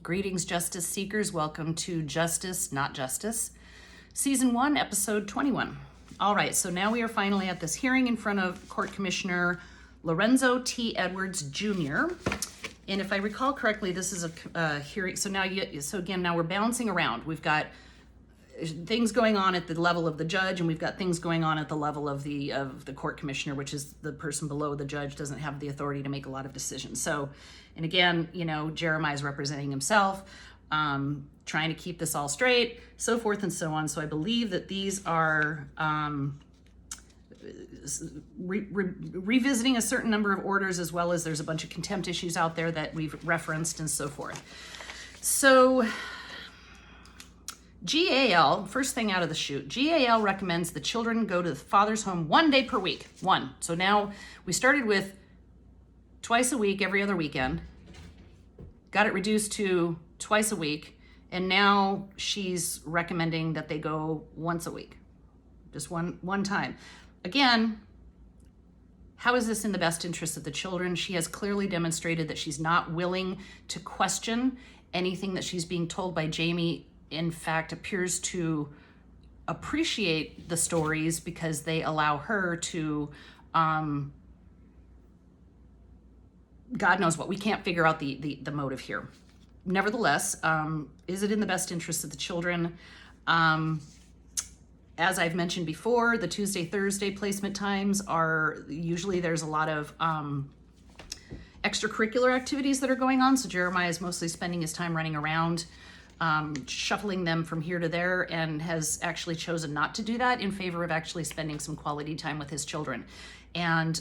Greetings, justice seekers. Welcome to Justice, Not Justice, Season 1, Episode 21. All right, so now we are finally at this hearing in front of Court Commissioner Lorenzo T. Edwards, Jr. And if I recall correctly, this is a hearing. So now, now we're bouncing around. We've got things going on at the level of the judge, and we've got things going on at the level of the court commissioner, which is the person below the judge, doesn't have the authority to make a lot of decisions. So, and again, Jeremiah's representing himself, trying to keep this all straight, so forth and so on. So I believe that these are revisiting a certain number of orders, as well as there's a bunch of contempt issues out there that we've referenced and so forth. So GAL, first thing out of the chute, GAL recommends the children go to the father's home 1 day per week. One. So now we started with twice a week, every other weekend, got it reduced to twice a week, and now she's recommending that they go once a week, just one time. Again, how is this in the best interest of the children? She has clearly demonstrated that she's not willing to question anything that she's being told by Jamie. In fact, appears to appreciate the stories because they allow her to, God knows what, we can't figure out the motive here. Nevertheless, is it in the best interest of the children? As I've mentioned before, the Tuesday, Thursday placement times are usually, there's a lot of extracurricular activities that are going on. So Jeremiah is mostly spending his time running around, shuffling them from here to there, and has actually chosen not to do that in favor of actually spending some quality time with his children. And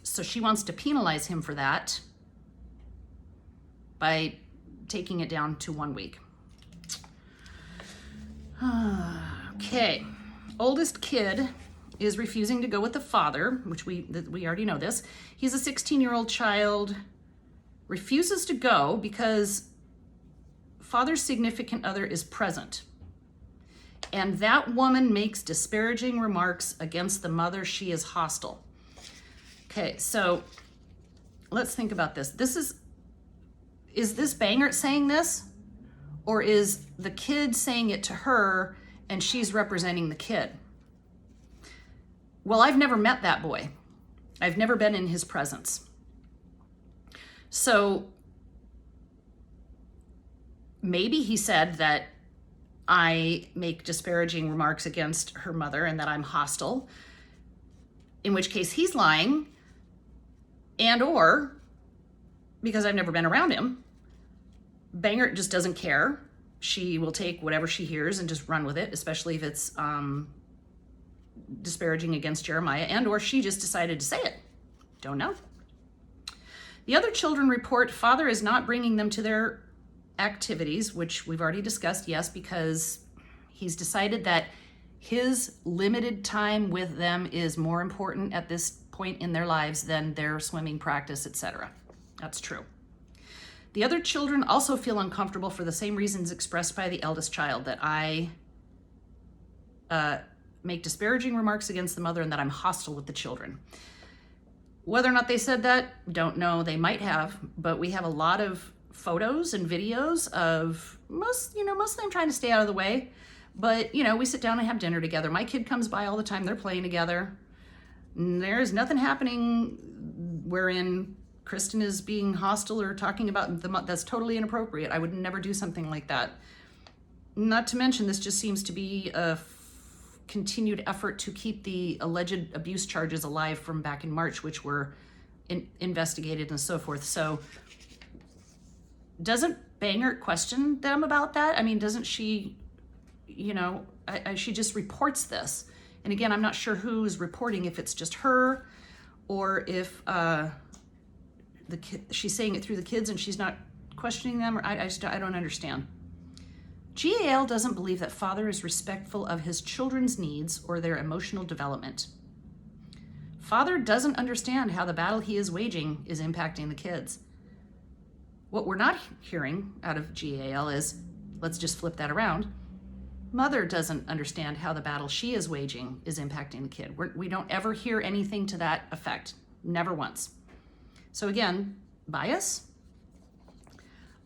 so she wants to penalize him for that by taking it down to 1 week. Okay, oldest kid is refusing to go with the father, which we already know this. He's a 16-year-old child, refuses to go because father's significant other is present. And that woman makes disparaging remarks against the mother. She is hostile. Okay, so let's think about this. Is this Bangert saying this? Or is the kid saying it to her and she's representing the kid? Well, I've never met that boy. I've never been in his presence. So maybe he said that I make disparaging remarks against her mother and that I'm hostile, in which case he's lying, and or because I've never been around him, Bangert just doesn't care. She will take whatever she hears and just run with it, especially if it's disparaging against Jeremiah, and or she just decided to say it. Don't know. The other children report father is not bringing them to their activities, which we've already discussed, yes, because he's decided that his limited time with them is more important at this point in their lives than their swimming practice, etc. That's true. The other children also feel uncomfortable for the same reasons expressed by the eldest child, that I make disparaging remarks against the mother and that I'm hostile with the children. Whether or not they said that, don't know. They might have, but we have a lot of photos and videos of mostly I'm trying to stay out of the way, but we sit down and have dinner together. My kid comes by all the time. They're playing together. There's nothing happening wherein Kristen is being hostile or talking about that's totally inappropriate. I would never do something like that. Not to mention, this just seems to be a continued effort to keep the alleged abuse charges alive from back in March, which were investigated and so forth. So doesn't Bangert question them about that? I mean, doesn't she, she just reports this. And again, I'm not sure who's reporting, if it's just her or if she's saying it through the kids and she's not questioning them, or I don't understand. GAL doesn't believe that father is respectful of his children's needs or their emotional development. Father doesn't understand how the battle he is waging is impacting the kids. What we're not hearing out of GAL is, let's just flip that around. Mother doesn't understand how the battle she is waging is impacting the kid. We don't ever hear anything to that effect. Never once. So again, bias.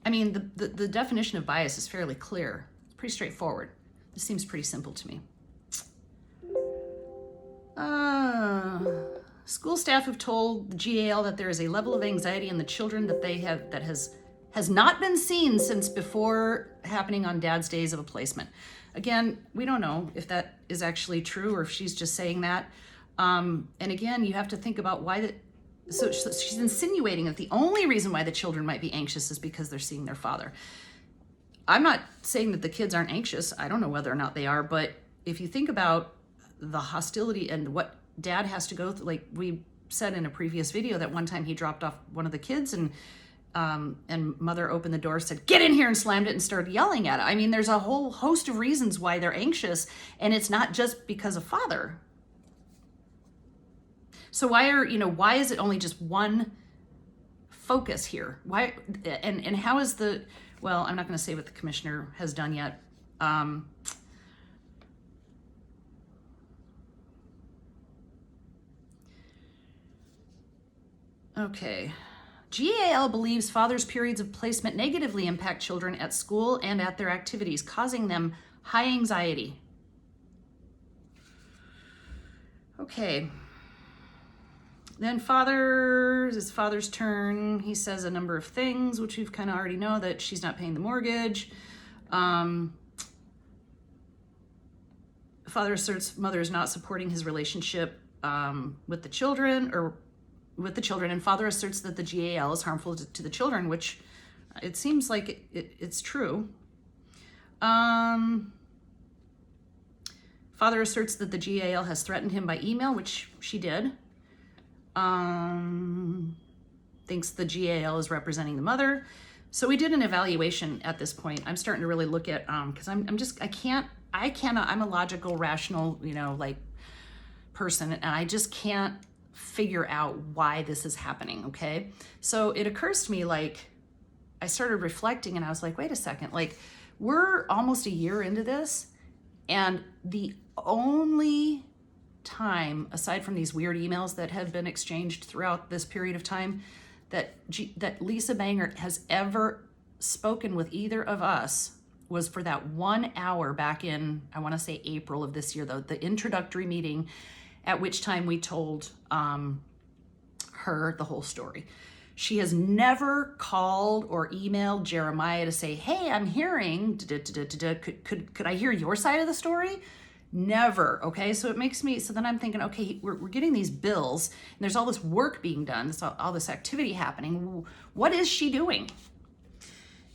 I mean, the definition of bias is fairly clear. It's pretty straightforward. This seems pretty simple to me. School staff have told the GAL that there is a level of anxiety in the children that has not been seen since before happening on Dad's days of a placement. Again, we don't know if that is actually true or if she's just saying that. And again, you have to think about why that. So she's insinuating that the only reason why the children might be anxious is because they're seeing their father. I'm not saying that the kids aren't anxious. I don't know whether or not they are, but if you think about the hostility and what Dad has to go through, like we said in a previous video, that one time he dropped off one of the kids and Mother opened the door, said, "Get in here," and slammed it and started yelling at it. I mean, there's a whole host of reasons why they're anxious, and it's not just because of father. So why is it only just one focus here? Why, and how is well, I'm not going to say what the commissioner has done yet. Okay. GAL believes father's periods of placement negatively impact children at school and at their activities, causing them high anxiety. Okay. Then it's father's turn. He says a number of things, which we've kind of already know, that she's not paying the mortgage. Father asserts mother is not supporting his relationship with the children, and father asserts that the GAL is harmful to the children, which it seems like it's true. Father asserts that the GAL has threatened him by email, which she did. Thinks the GAL is representing the mother. So we did an evaluation at this point. I'm starting to really look at, because I'm a logical, rational, person, and I just can't figure out why this is happening, okay? So it occurs to me, I started reflecting and I was like, wait a second, we're almost a year into this, and the only time, aside from these weird emails that have been exchanged throughout this period of time, that Lisa Bangert has ever spoken with either of us was for that 1 hour back in, I want to say April of this year, the introductory meeting, at which time we told her the whole story. She has never called or emailed Jeremiah to say, hey, I'm hearing, could I hear your side of the story? Never, okay? So it makes me, so then I'm thinking, okay, we're getting these bills, and there's all this work being done, there's all this activity happening. What is she doing?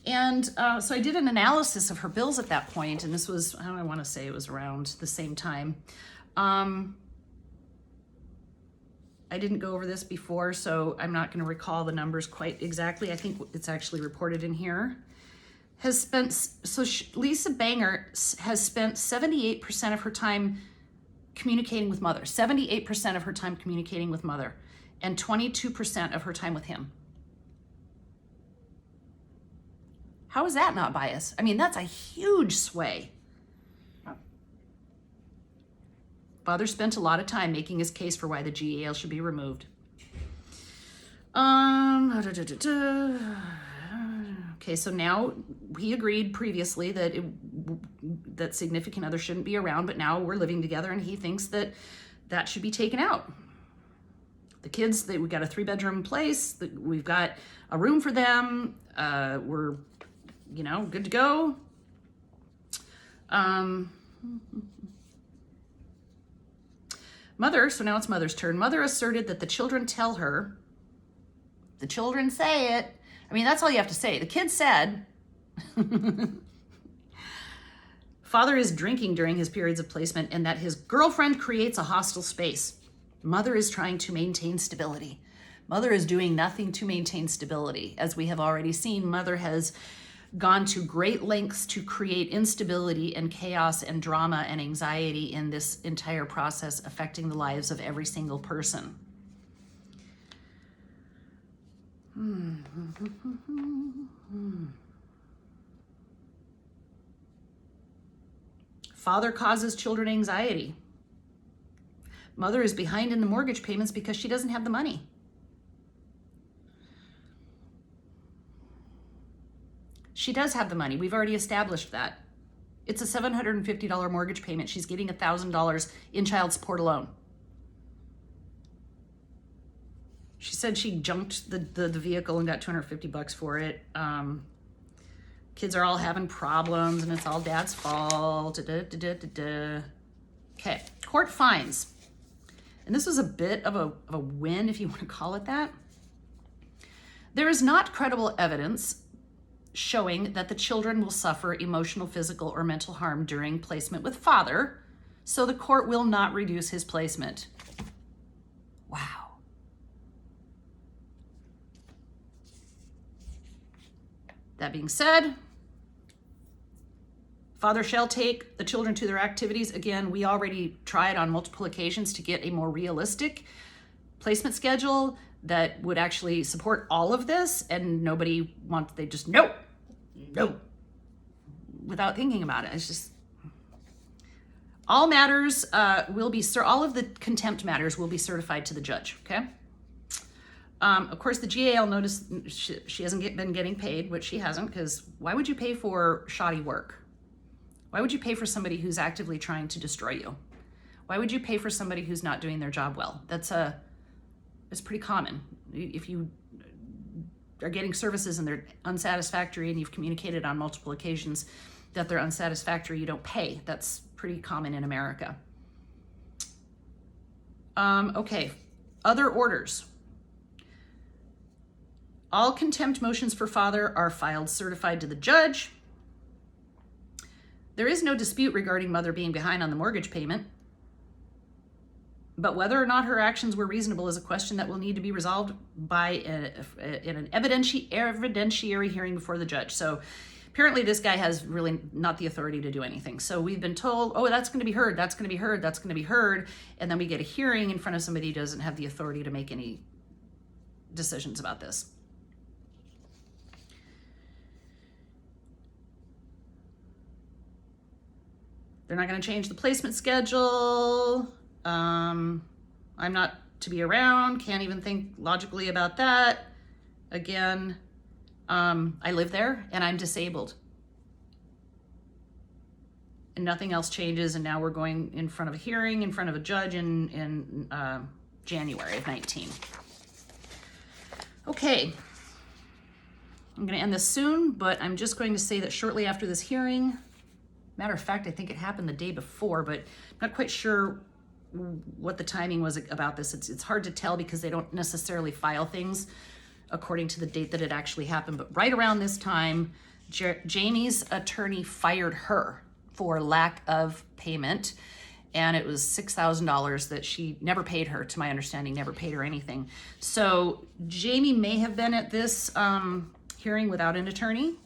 And so I did an analysis of her bills at that point, and this was, I want to say it was around the same time. I didn't go over this before, so I'm not going to recall the numbers quite exactly. I think it's actually reported in here. Lisa Bangert has spent 78% of her time communicating with mother, 78% of her time communicating with mother, and 22% of her time with him. How is that not bias? I mean, that's a huge sway. Father spent a lot of time making his case for why the GAL should be removed. Okay, so now he agreed previously that significant other shouldn't be around, but now we're living together and he thinks that should be taken out. The kids, we've got a 3-bedroom place, we've got a room for them, we're, good to go. Mother, so now it's mother's turn. Mother asserted that the children tell her, the children say it. I mean, that's all you have to say. The kid said, father is drinking during his periods of placement and that his girlfriend creates a hostile space. Mother is trying to maintain stability. Mother is doing nothing to maintain stability. As we have already seen, mother has gone to great lengths to create instability and chaos and drama and anxiety in this entire process, affecting the lives of every single person. Father causes children anxiety. Mother is behind in the mortgage payments because she doesn't have the money. She does have the money. We've already established that. It's a $750 mortgage payment. She's getting $1,000 in child support alone. She said she junked the vehicle and got $250 for it. Kids are all having problems and it's all dad's fault. Okay, court finds. And this was a bit of a win, if you want to call it that. There is not credible evidence showing that the children will suffer emotional, physical, or mental harm during placement with father, so the court will not reduce his placement. Wow. That being said, father shall take the children to their activities. Again, we already tried on multiple occasions to get a more realistic placement schedule that would actually support all of this, and nobody wants, they just, no, without thinking about it. It's just, all matters will be, all of the contempt matters will be certified to the judge, okay? Of course, the GAL noticed she hasn't been getting paid, which she hasn't, because why would you pay for shoddy work? Why would you pay for somebody who's actively trying to destroy you? Why would you pay for somebody who's not doing their job well? It's pretty common. If you are getting services and they're unsatisfactory and you've communicated on multiple occasions that they're unsatisfactory, you don't pay. That's pretty common in America. Okay, other orders. All contempt motions for father are filed certified to the judge. There is no dispute regarding mother being behind on the mortgage payment, but whether or not her actions were reasonable is a question that will need to be resolved by in an evidentiary hearing before the judge. So apparently this guy has really not the authority to do anything. So we've been told, oh, that's going to be heard, that's going to be heard, that's going to be heard, and then we get a hearing in front of somebody who doesn't have the authority to make any decisions about this. They're not going to change the placement schedule. I'm not to be around. Can't even think logically about that. Again, I live there and I'm disabled. And nothing else changes. And now we're going in front of a hearing, in front of a judge in January of 19. Okay. I'm going to end this soon, but I'm just going to say that shortly after this hearing, matter of fact, I think it happened the day before, but I'm not quite sure what the timing was about this. It's hard to tell because they don't necessarily file things according to the date that it actually happened. But right around this time, Jamie's attorney fired her for lack of payment. And it was $6,000 that she never paid her, to my understanding, never paid her anything. So Jamie may have been at this hearing without an attorney,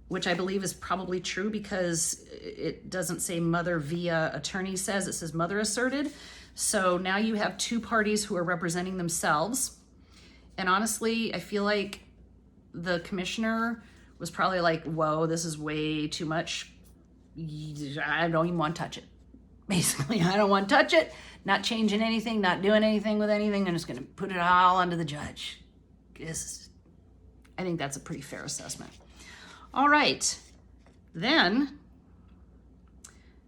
which I believe is probably true because it doesn't say mother via attorney says, it says mother asserted. So now you have two parties who are representing themselves. And honestly, I feel like the commissioner was probably like, whoa, this is way too much. I don't even want to touch it. Basically, I don't want to touch it, not changing anything, not doing anything with anything. I'm just going to put it all onto the judge. I think that's a pretty fair assessment. All right, then,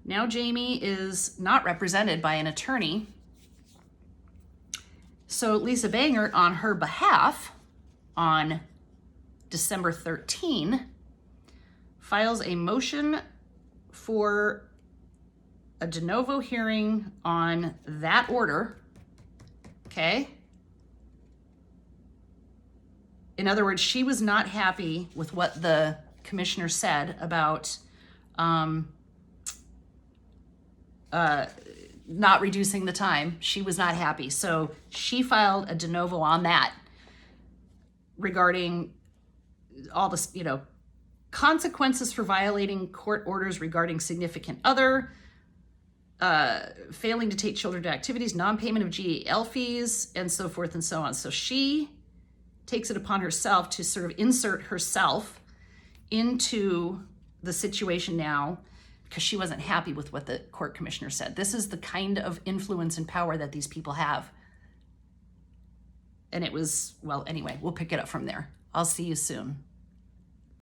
now Jamie is not represented by an attorney. So Lisa Bangert, on her behalf, on December 13, files a motion for a de novo hearing on that order, okay? In other words, she was not happy with what the commissioner said about not reducing the time. She was not happy. So she filed a de novo on that regarding all this, consequences for violating court orders regarding significant other, failing to take children to activities, non-payment of GAL fees, and so forth and so on. So she takes it upon herself to sort of insert herself into the situation now because she wasn't happy with what the court commissioner said. This is the kind of influence and power that these people have. And it was, well, anyway, we'll pick it up from there. I'll see you soon.